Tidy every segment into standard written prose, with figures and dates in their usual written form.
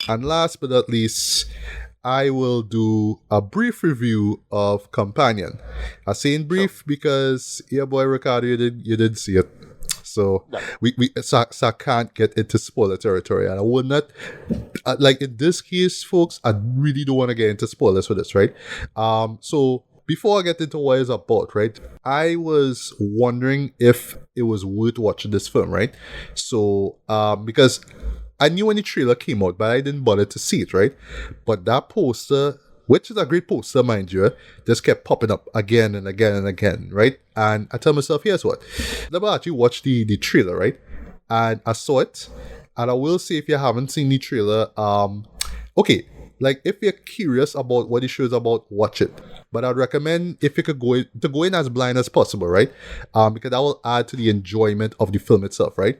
And last but not least, I will do a brief review of Companion. I say in Sure. brief because yeah, boy Ricardo, you did see it. So Yeah. so I can't get into spoiler territory, and I would not like in this case, folks. I really don't want to get into spoilers for this, right? So before I get into what it's about, right? I was wondering if it was worth watching this film, right? So because I knew when the trailer came out, but I didn't bother to see it, right? But that poster, which is a great poster, mind you, just kept popping up again and again and again, right? And I tell myself, here's what. Let me actually watch the trailer, right? And I saw it. And I will say, if you haven't seen the trailer, okay, like if you're curious about what the show is about, watch it. But I'd recommend if you could go in as blind as possible, right? Because that will add to the enjoyment of the film itself, right?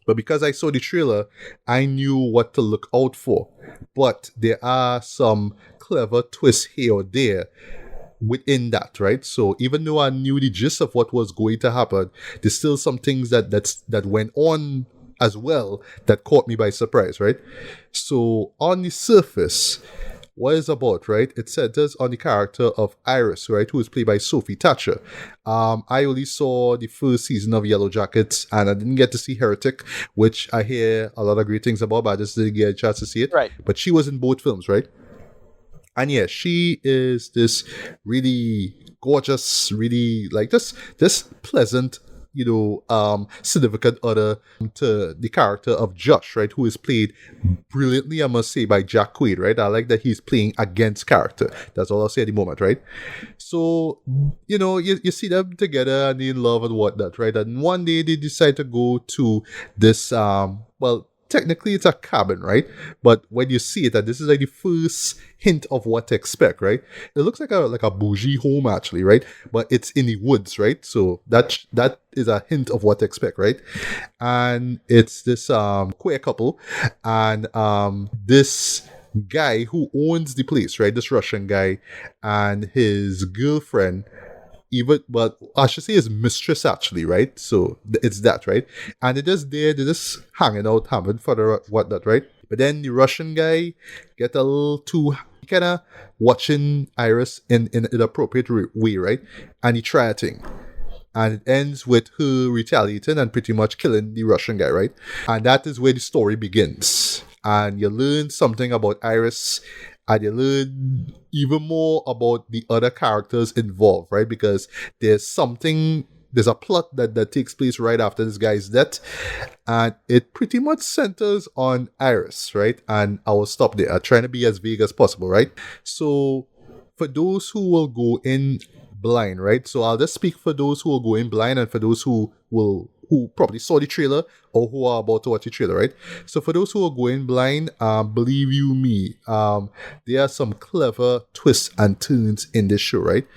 But because I saw the trailer, I knew what to look out for. But there are some clever twists here or there within that, right? So even though I knew the gist of what was going to happen, there's still some things that went on as well that caught me by surprise, right? So on the surface, what is about, right? It centers on the character of Iris, right, who is played by Sophie Thatcher. I only saw the first season of Yellow Jackets, and I didn't get to see Heretic, which I hear a lot of great things about, but I just didn't get a chance to see it. Right. But she was in both films, right? And yeah, she is this really gorgeous, really like this pleasant, significant other to the character of Josh, right, who is played brilliantly, I must say, by Jack Quaid, right? I like that he's playing against character. That's all I'll say at the moment, right? So, you see them together and in love and whatnot, right? And one day they decide to go to this, well, technically it's a cabin, right? But when you see it, and this is like the first hint of what to expect, right? It looks like a bougie home actually, right? But it's in the woods, right? So that is a hint of what to expect, right? And it's this queer couple, and this guy who owns the place, right? This Russian guy and his girlfriend, even, but I should say his mistress actually, right? So it's that, right? And they're just hanging out, having fun or whatnot, right? But then the Russian guy get a little too kind of watching Iris in an inappropriate way, right? And he try a thing. And it ends with her retaliating and pretty much killing the Russian guy, right? And that is where the story begins. And you learn something about Iris, and you learn even more about the other characters involved, right? Because there's a plot that takes place right after this guy's death, and it pretty much centers on Iris, right? And I will stop there. I'm trying to be as vague as possible, right? So for those who will go in blind, right? So I'll just speak for those who will go in blind and for those who probably saw the trailer or who are about to watch the trailer, right? So for those who are going blind, believe you me, there are some clever twists and turns in this show, right?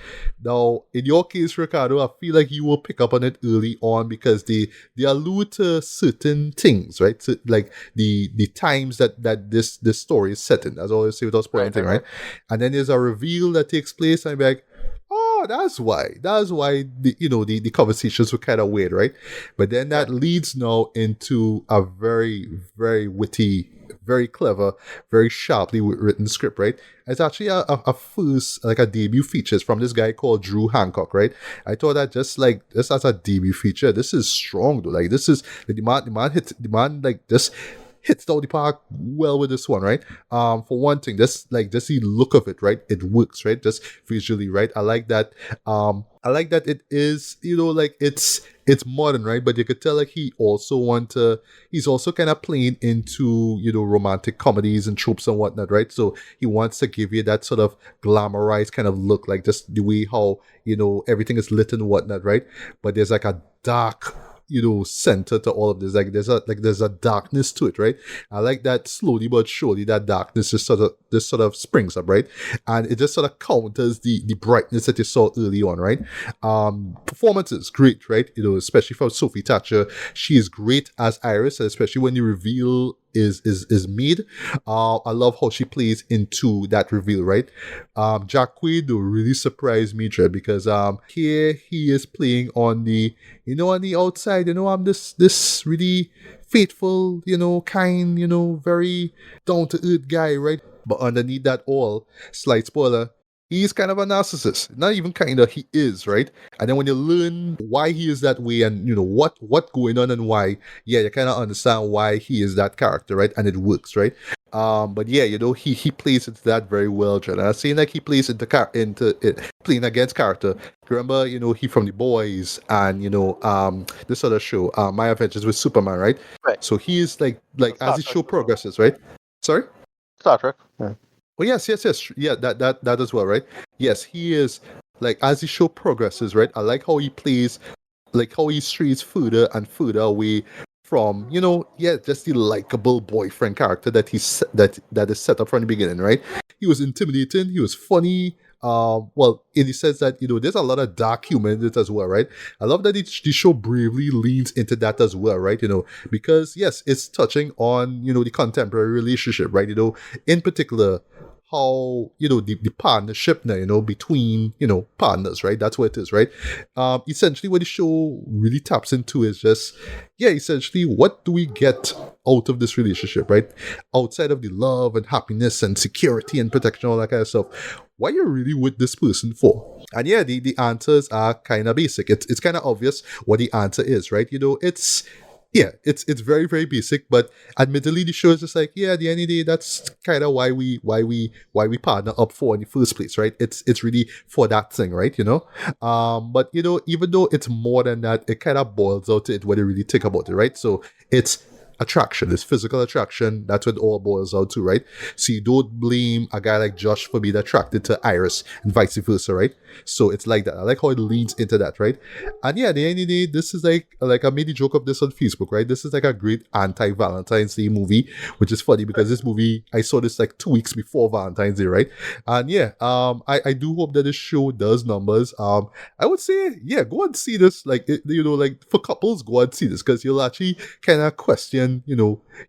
Now, in your case, Ricardo, I feel like you will pick up on it early on because they allude to certain things, right? So, like the times that this story is set in. As I always say without spoiling anything, right? And then there's a reveal that takes place, and I'm like, oh, that's why. That's why the conversations were kind of weird, right? But then that leads now into a very, very witty, very clever, very sharply written script, right? It's actually a first, like a debut feature from this guy called Drew Hancock, right? I thought that just as a debut feature, this is strong though. Like this is the man like this hits out the park well with this one, right? For one thing, just the look of it, right? It works, right? Just visually, right? I like that. I like that it is, like it's modern, right? But you could tell like he's also kind of playing into, romantic comedies and tropes and whatnot, right? So he wants to give you that sort of glamorized kind of look, like just the way how, everything is lit and whatnot, right? But there's like a dark, center to all of this. Like there's a darkness to it, right? I like that slowly but surely that darkness just sort of springs up, right? And it just sort of counters the brightness that you saw early on, right? Performance is great, right? Especially from Sophie Thatcher. She is great as Iris, especially when you reveal is Mead. I love how she plays into that reveal, right? Jack Quaid really surprised me, Dre, because here he is playing on the, on the outside, I'm this really faithful, kind, very down to earth guy, right? But underneath that all, slight spoiler, he's kind of a narcissist. Not even kind of, he is, right? And then when you learn why he is that way and what going on and why, yeah, you kind of understand why he is that character, right? And it works, right? But yeah, he plays into that very well, John. And I'm saying like he plays into it, playing against character. Remember, he from the boys and this other show, My Adventures with Superman, right? Right. So he is like as the show progresses, right? Sorry? Star Trek. Yeah. Oh yes. Yeah, that as well, right? Yes, he is like as the show progresses, right? I like how he plays, like how he strays further and further away from, just the likable boyfriend character that is set up from the beginning, right? He was intimidating, he was funny. Well, in the sense that there's a lot of dark humor in it as well, right? I love that the show bravely leans into that as well, right? Because yes, it's touching on the contemporary relationship, right? In particular, how the partnership now between partners, right? That's what it is, right? Essentially what the show really taps into is just essentially what do we get out of this relationship, right? Outside of the love and happiness and security and protection, all that kind of stuff, what you're really with this person for? And yeah, the answers are kind of basic. It's kind of obvious what the answer is, right? It's very, very basic, but admittedly the show is just like, at the end of the day, that's kind of why we partner up for in the first place, right? It's really for that thing, right? But even though it's more than that, it kind of boils out to it when you really think about it, right? So it's attraction, it's physical attraction. That's what it all boils out to, right? So you don't blame a guy like Josh for being attracted to Iris and vice versa, right? So it's like that. I like how it leans into that, right? And yeah, at the end of the day, this is like I made the joke of this on Facebook, right? This is like a great anti-Valentine's Day movie, which is funny because this movie, I saw this like 2 weeks before Valentine's Day, right? And yeah, I do hope that this show does numbers. I would say, go and see this. Like, like for couples, go and see this because you'll actually kind of question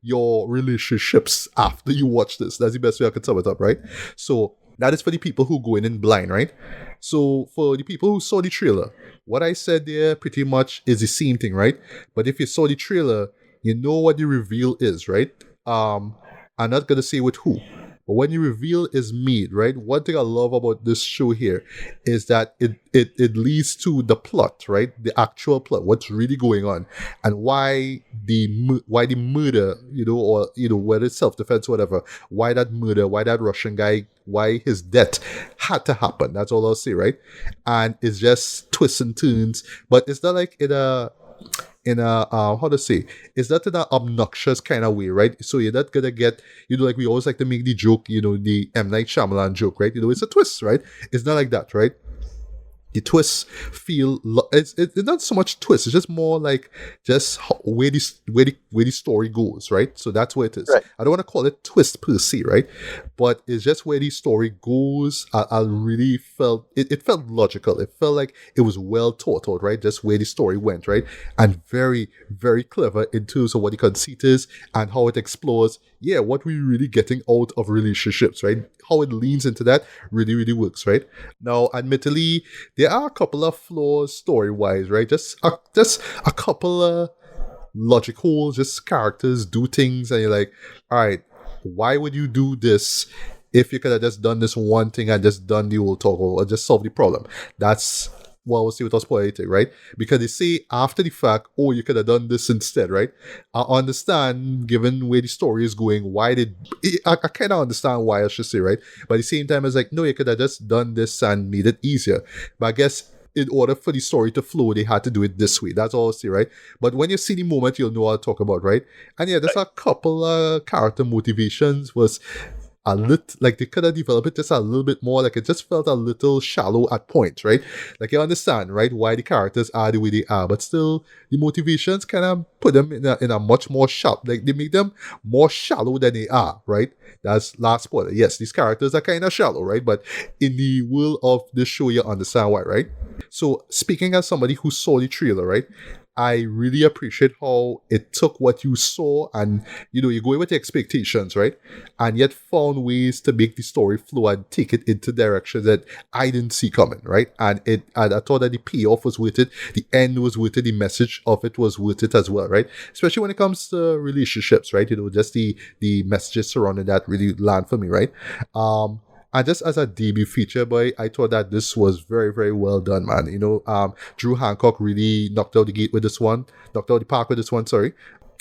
your relationships after you watch this. That's the best way I could sum it up, right? So that is for the people who go in blind, right? So for the people who saw the trailer, what I said there pretty much is the same thing, right? But if you saw the trailer, you know what the reveal is, right? I'm not gonna say with who, but when the reveal is made, right? One thing I love about this show here is that it leads to the plot, right? The actual plot, what's really going on, and why the murder, or whether it's self-defense or whatever, why that murder, why that Russian guy, why his death had to happen. That's all I'll say, right? And it's just twists and turns, but it's not like in a how to say, it's not in an obnoxious kind of way, right? So you're not gonna get, like we always like to make the joke, the M. Night Shyamalan joke, right? It's a twist, right? It's not like that, right? The twists feel it's not so much twist. It's just more like just where the story goes, right? So that's where it is. Right. I don't want to call it twist per se, right? But it's just where the story goes. I really felt it felt logical. It felt like it was well thought out, right? Just where the story went, right? And very, very clever in terms of what the conceit is and how it explores, what we're really getting out of relationships, right? How it leans into that really, really works, right? Now, admittedly, there are a couple of flaws story-wise, right? Just a couple of logic holes, just characters do things and you're like, all right, why would you do this if you could have just done this one thing and just done the whole talk or just solve the problem? That's what I was saying without spoiling it, right? Because they say after the fact, oh, you could have done this instead, right? I understand, given where the story is going, I kind of understand why, I should say, right? But at the same time, it's like, no, you could have just done this and made it easier. But I guess in order for the story to flow, they had to do it this way. That's all I'll say, right? But when you see the moment, you'll know what I'll talk about, right? And yeah, there's a couple of character motivations was a little, like they could have developed it just a little bit more. Like it just felt a little shallow at points, right? Like you understand, right, why the characters are the way they are, but still the motivations kind of put them in a much more sharp, like they make them more shallow than they are, right? That's last spoiler. Yes, these characters are kind of shallow, right? But in the world of this show, you understand why, right? So speaking as somebody who saw the trailer, right? I really appreciate how it took what you saw and, you go in with the expectations, right? And yet found ways to make the story flow and take it into directions that I didn't see coming, right? And I thought that the payoff was worth it, the end was worth it, the message of it was worth it as well, right? Especially when it comes to relationships, right? Just the messages surrounding that really land for me, right? And just as a debut feature, boy, I thought that this was very, very well done, man. Drew Hancock really knocked out the gate with this one, knocked out the park with this one, sorry.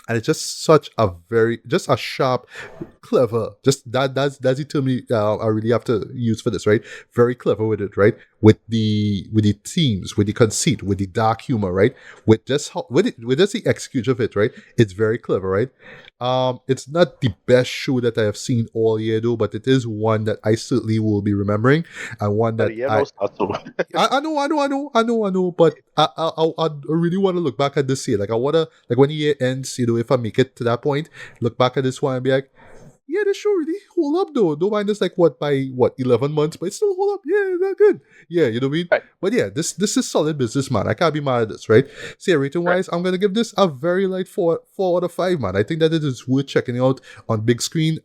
And it's just such a just a sharp, clever, just that's the term I really have to use for this, right? Very clever with it, right? With the themes, with the conceit, with the dark humor, right? With just with just the execution of it, right? It's very clever, right? It's not the best show that I have seen all year though, but it is one that I certainly will be remembering, and one that I know, but I really want to look back at this year. Like I wanna, like when the year ends, if I make it to that point, look back at this one and be like, yeah, this show really hold up though. Don't mind us like by 11 months, but it still hold up. Yeah, that's good. Yeah, you know what I mean? Right. But yeah, this is solid business, man. I can't be mad at this, right? So yeah, rating wise, I'm gonna give this a very light 4 out of 5, man. I think that it is worth checking out on big screen.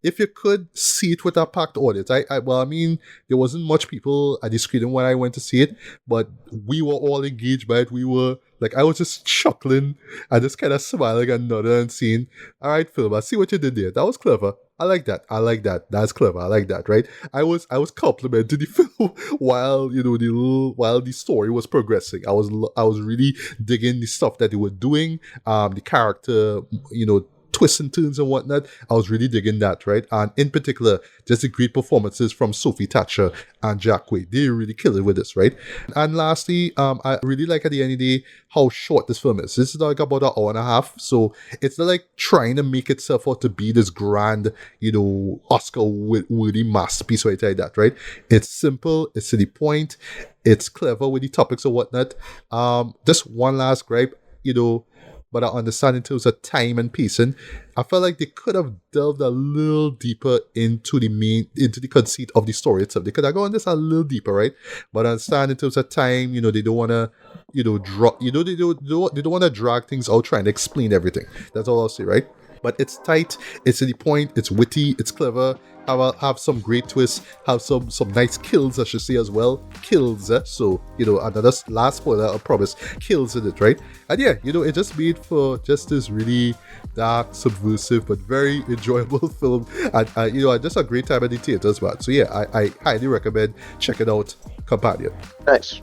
If you could see it with a packed audience, I mean, there wasn't much people at the screening when I went to see it, but we were all engaged by it. We were like, I was just chuckling and just kind of smiling and nodding and saying, all right, Phil, I see what you did there. That was clever. I like that. That's clever. I like that, right? I was complimenting the film while while the story was progressing. I was really digging the stuff that they were doing, the character, twists and turns and whatnot. I was really digging that, right? And in particular, just the great performances from Sophie Thatcher and Jack Quaid. They really kill it with this, right? And lastly, I really like at the end of the day how short this film is. This is like about an hour and a half, so it's not like trying to make itself out to be this grand, Oscar-worthy masterpiece or anything like that, right? It's simple, it's to the point, it's clever with the topics or whatnot. Just one last gripe, but I understand in terms of time and pacing, I felt like they could have delved a little deeper into the conceit of the story itself. They could have gone this a little deeper, right? But I understand in terms of time, they don't want to, they don't want to drag things out trying to explain everything. That's all I'll say, right? But it's tight, it's to the point, it's witty, it's clever. Have some great twists, have some nice kills, I should say, as well. Kills, so, another last spoiler, I promise, kills in it, right? And yeah, it just made for just this really dark, subversive, but very enjoyable film. And, just a great time at the theaters, man. So yeah, I highly recommend checking out Companion. Nice.